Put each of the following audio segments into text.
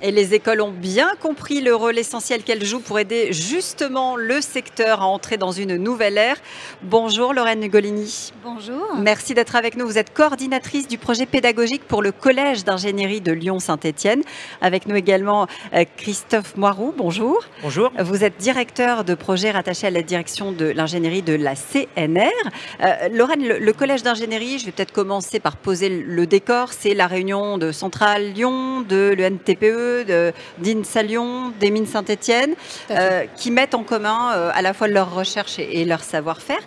Et les écoles ont bien compris le rôle essentiel qu'elles jouent pour aider justement le secteur à entrer dans une nouvelle ère. Bonjour Lorraine Golini. Bonjour. Merci d'être avec nous. Vous êtes coordinatrice du projet pédagogique pour le Collège d'ingénierie de Lyon-Saint-Étienne. Avec nous également Christophe Moiroux. Bonjour. Bonjour. Vous êtes directeur de projet rattaché à la direction de l'ingénierie de la CNR. Lorraine, le Collège d'ingénierie, je vais peut-être commencer par poser le décor. C'est la réunion de Centrale Lyon, de l'ENTPE, d'INSA Lyon, des Mines Saint-Étienne, qui mettent en commun à la fois leur recherche et leur savoir-faire.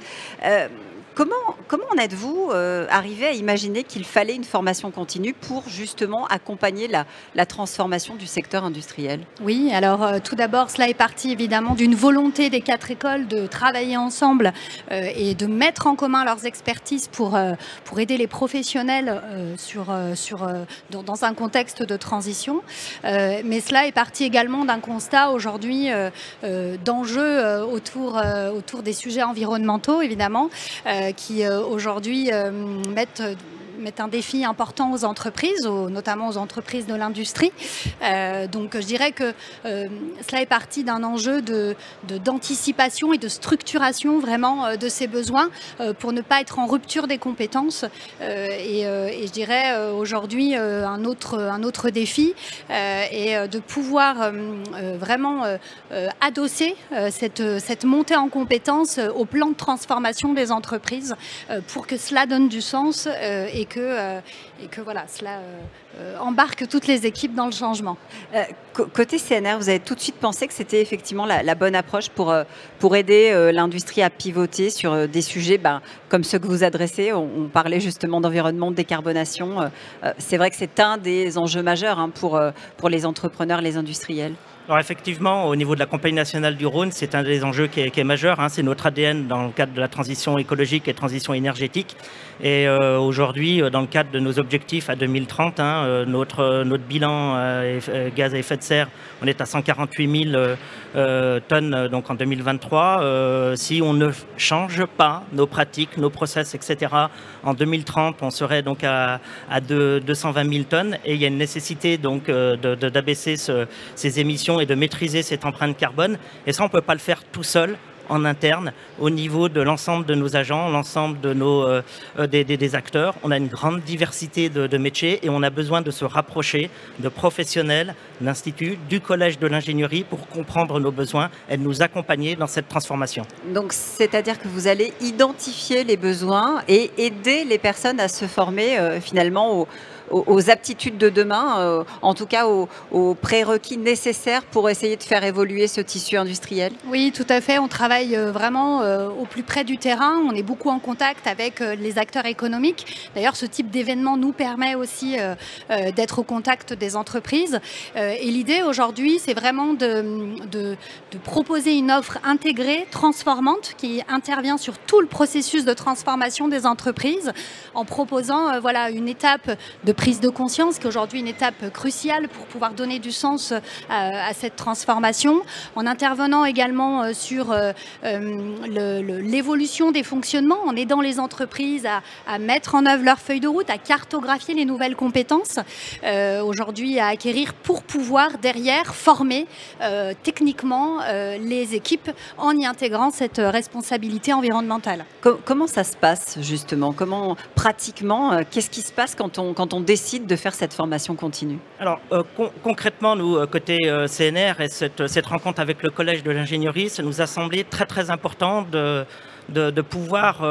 Comment en êtes-vous arrivé à imaginer qu'il fallait une formation continue pour justement accompagner la transformation du secteur industriel? Oui, alors tout d'abord, cela est parti évidemment d'une volonté des 4 écoles de travailler ensemble et de mettre en commun leurs expertises pour aider les professionnels dans un contexte de transition. Mais cela est parti également d'un constat aujourd'hui d'enjeux autour des sujets environnementaux, évidemment, qui aujourd'hui mettent un défi important aux entreprises, notamment aux entreprises de l'industrie. Donc je dirais que cela est parti d'un enjeu d'anticipation et de structuration vraiment de ces besoins pour ne pas être en rupture des compétences. Et je dirais aujourd'hui un autre défi est de pouvoir vraiment adosser cette montée en compétences au plan de transformation des entreprises pour que cela donne du sens et que voilà, cela embarque toutes les équipes dans le changement. Côté CNR, vous avez tout de suite pensé que c'était effectivement la bonne approche pour aider l'industrie à pivoter sur des sujets comme ceux que vous adressez. On parlait justement d'environnement, de décarbonation. C'est vrai que c'est un des enjeux majeurs pour les entrepreneurs, les industriels. Alors effectivement, au niveau de la Compagnie nationale du Rhône, c'est un des enjeux qui est majeur. C'est notre ADN dans le cadre de la transition écologique et transition énergétique. Et aujourd'hui, dans le cadre de nos objectifs à 2030, notre bilan gaz à effet de serre, on est à 148 000 tonnes donc en 2023. Si on ne change pas nos pratiques, nos process, etc., en 2030, on serait donc à 220 000 tonnes. Et il y a une nécessité donc d'abaisser ces émissions et de maîtriser cette empreinte carbone. Et ça, on ne peut pas le faire tout seul, en interne, au niveau de l'ensemble de nos agents, l'ensemble de des acteurs. On a une grande diversité de métiers et on a besoin de se rapprocher de professionnels, d'instituts, du Collège de l'ingénierie pour comprendre nos besoins et de nous accompagner dans cette transformation. Donc, c'est-à-dire que vous allez identifier les besoins et aider les personnes à se former finalement aux aptitudes de demain, en tout cas aux prérequis nécessaires pour essayer de faire évoluer ce tissu industriel? Oui, tout à fait. On travaille vraiment au plus près du terrain. On est beaucoup en contact avec les acteurs économiques. D'ailleurs, ce type d'événement nous permet aussi d'être au contact des entreprises. Et l'idée aujourd'hui, c'est vraiment de proposer une offre intégrée, transformante, qui intervient sur tout le processus de transformation des entreprises, en proposant voilà, une étape de prise de conscience, qui est aujourd'hui une étape cruciale pour pouvoir donner du sens à cette transformation, en intervenant également sur l'évolution des fonctionnements, en aidant les entreprises à mettre en œuvre leur feuille de route, à cartographier les nouvelles compétences, aujourd'hui à acquérir pour pouvoir derrière former techniquement les équipes en y intégrant cette responsabilité environnementale. Comment ça se passe justement? Comment pratiquement, qu'est-ce qui se passe quand on décide de faire cette formation continue? Alors concrètement, nous, côté CNR et cette rencontre avec le Collège de l'ingénierie, ça nous a semblé très important de pouvoir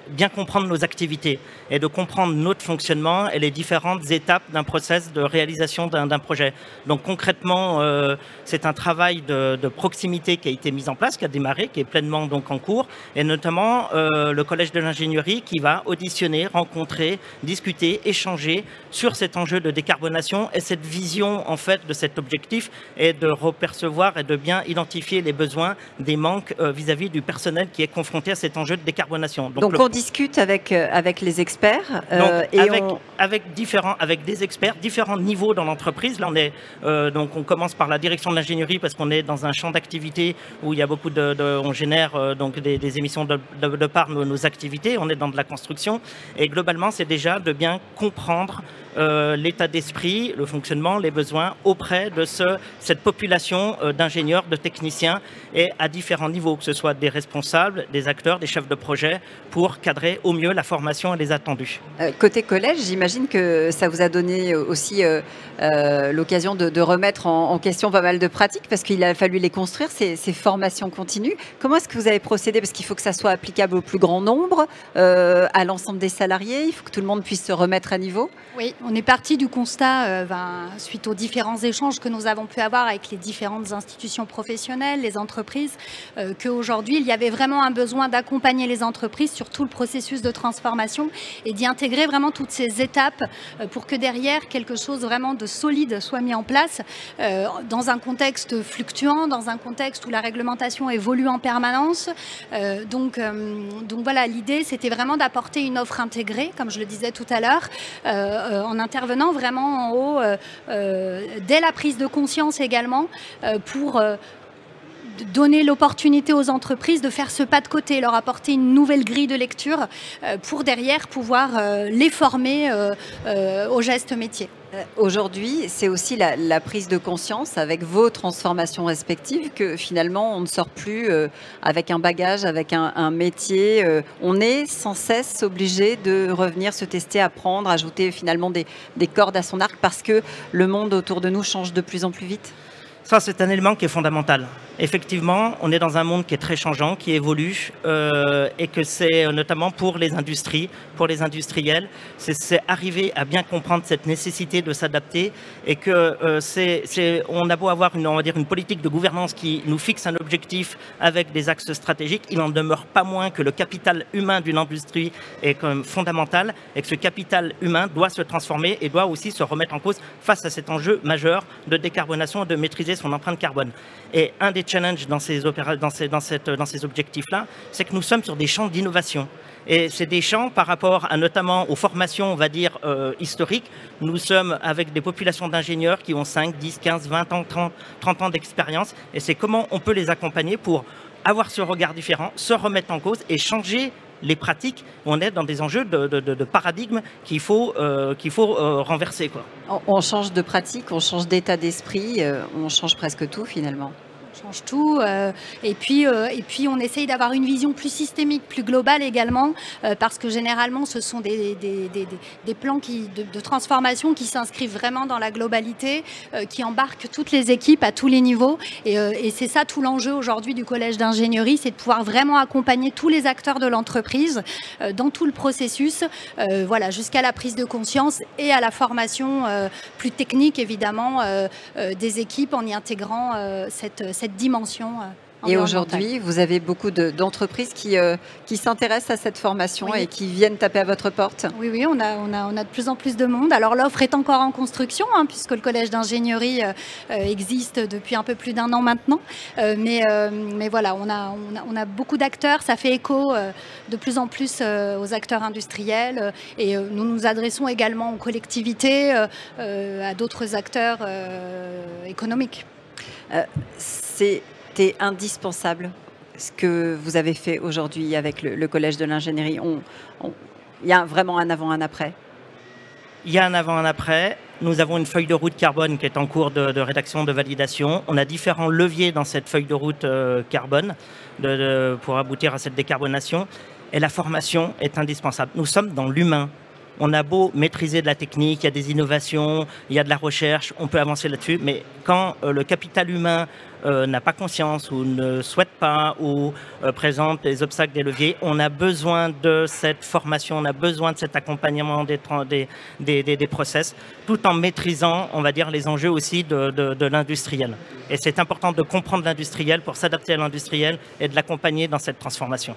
bien comprendre nos activités et de comprendre notre fonctionnement et les différentes étapes d'un process de réalisation d'un projet. Donc concrètement, c'est un travail de proximité qui a été mis en place, qui a démarré, qui est pleinement donc en cours, et notamment le Collège de l'ingénierie qui va auditionner, rencontrer, discuter, échanger sur cet enjeu de décarbonation et cette vision en fait de cet objectif, et de repercevoir et de bien identifier les besoins, des manques vis-à-vis du personnel personnel qui est confronté à cet enjeu de décarbonation. Donc on discute avec les experts avec des experts, différents niveaux dans l'entreprise. Là, donc on commence par la direction de l'ingénierie parce qu'on est dans un champ d'activité où il y a beaucoup on génère donc des émissions de par nos activités. On est dans de la construction et globalement, c'est déjà de bien comprendre l'état d'esprit, le fonctionnement, les besoins auprès de cette population d'ingénieurs, de techniciens et à différents niveaux, que ce soit des responsables, des acteurs, des chefs de projet, pour cadrer au mieux la formation et les attendus. Côté collège, j'imagine que ça vous a donné aussi l'occasion de remettre en question pas mal de pratiques parce qu'il a fallu les construire, ces formations continues. Comment est-ce que vous avez procédé? Parce qu'il faut que ça soit applicable au plus grand nombre, à l'ensemble des salariés, il faut que tout le monde puisse se remettre à niveau. Oui, on est parti du constat, suite aux différents échanges que nous avons pu avoir avec les différentes institutions professionnelles, les entreprises, qu'aujourd'hui, il y avait vraiment un besoin d'accompagner les entreprises sur tout le processus de transformation et d'y intégrer vraiment toutes ces étapes pour que derrière, quelque chose vraiment de solide soit mis en place dans un contexte fluctuant, dans un contexte où la réglementation évolue en permanence. Donc voilà, l'idée, c'était vraiment d'apporter une offre intégrée, comme je le disais tout à l'heure, en intervenant vraiment en haut, dès la prise de conscience également, pour donner l'opportunité aux entreprises de faire ce pas de côté, leur apporter une nouvelle grille de lecture pour derrière pouvoir les former aux gestes métiers. Aujourd'hui, c'est aussi la prise de conscience avec vos transformations respectives que finalement, on ne sort plus avec un bagage, avec un métier. On est sans cesse obligé de revenir se tester, apprendre, ajouter finalement des cordes à son arc parce que le monde autour de nous change de plus en plus vite. Ça, c'est un élément qui est fondamental. Effectivement, on est dans un monde qui est très changeant, qui évolue, et que c'est notamment pour les industries, pour les industriels, c'est arriver à bien comprendre cette nécessité de s'adapter et que on a beau avoir une politique de gouvernance qui nous fixe un objectif avec des axes stratégiques, il n'en demeure pas moins que le capital humain d'une industrie est quand même fondamental et que ce capital humain doit se transformer et doit aussi se remettre en cause face à cet enjeu majeur de décarbonation et de maîtriser son empreinte carbone. Et un des challenges dans ces objectifs-là, c'est que nous sommes sur des champs d'innovation. Et c'est des champs par rapport à notamment aux formations, on va dire, historiques. Nous sommes avec des populations d'ingénieurs qui ont 5, 10, 15, 20 ans, 30 ans d'expérience. Et c'est comment on peut les accompagner pour avoir ce regard différent, se remettre en cause et changer les pratiques. On est dans des enjeux de paradigme qu'il faut renverser, quoi. On change de pratique, on change d'état d'esprit, on change presque tout finalement. Change tout et puis on essaye d'avoir une vision plus systémique, plus globale également parce que généralement ce sont des plans de transformation qui s'inscrivent vraiment dans la globalité, qui embarquent toutes les équipes à tous les niveaux et c'est ça tout l'enjeu aujourd'hui du collège d'ingénierie, c'est de pouvoir vraiment accompagner tous les acteurs de l'entreprise dans tout le processus, voilà, jusqu'à la prise de conscience et à la formation plus technique évidemment des équipes en y intégrant cette dimension. Et aujourd'hui, vous avez beaucoup d'entreprises qui s'intéressent à cette formation, oui, et qui viennent taper à votre porte. Oui, on a de plus en plus de monde. Alors l'offre est encore en construction, puisque le collège d'ingénierie existe depuis un peu plus d'1 an maintenant. Mais voilà, on a beaucoup d'acteurs. Ça fait écho de plus en plus aux acteurs industriels. Et nous nous adressons également aux collectivités, à d'autres acteurs économiques. C'était indispensable ce que vous avez fait aujourd'hui avec le Collège de l'ingénierie. Il y a vraiment un avant, un après. Il y a un avant, un après. Nous avons une feuille de route carbone qui est en cours de rédaction, de validation. On a différents leviers dans cette feuille de route carbone pour aboutir à cette décarbonation. Et la formation est indispensable. Nous sommes dans l'humain. On a beau maîtriser de la technique, il y a des innovations, il y a de la recherche, on peut avancer là-dessus, mais quand le capital humain n'a pas conscience ou ne souhaite pas ou présente des obstacles, des leviers, on a besoin de cette formation, on a besoin de cet accompagnement des process, tout en maîtrisant, on va dire, les enjeux aussi de l'industriel. Et c'est important de comprendre l'industriel pour s'adapter à l'industriel et de l'accompagner dans cette transformation.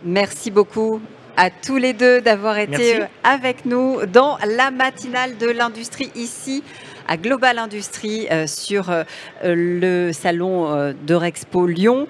Merci beaucoup à tous les deux d'avoir été avec nous dans la matinale de l'industrie ici à Global Industrie sur le salon d'Eurexpo Lyon.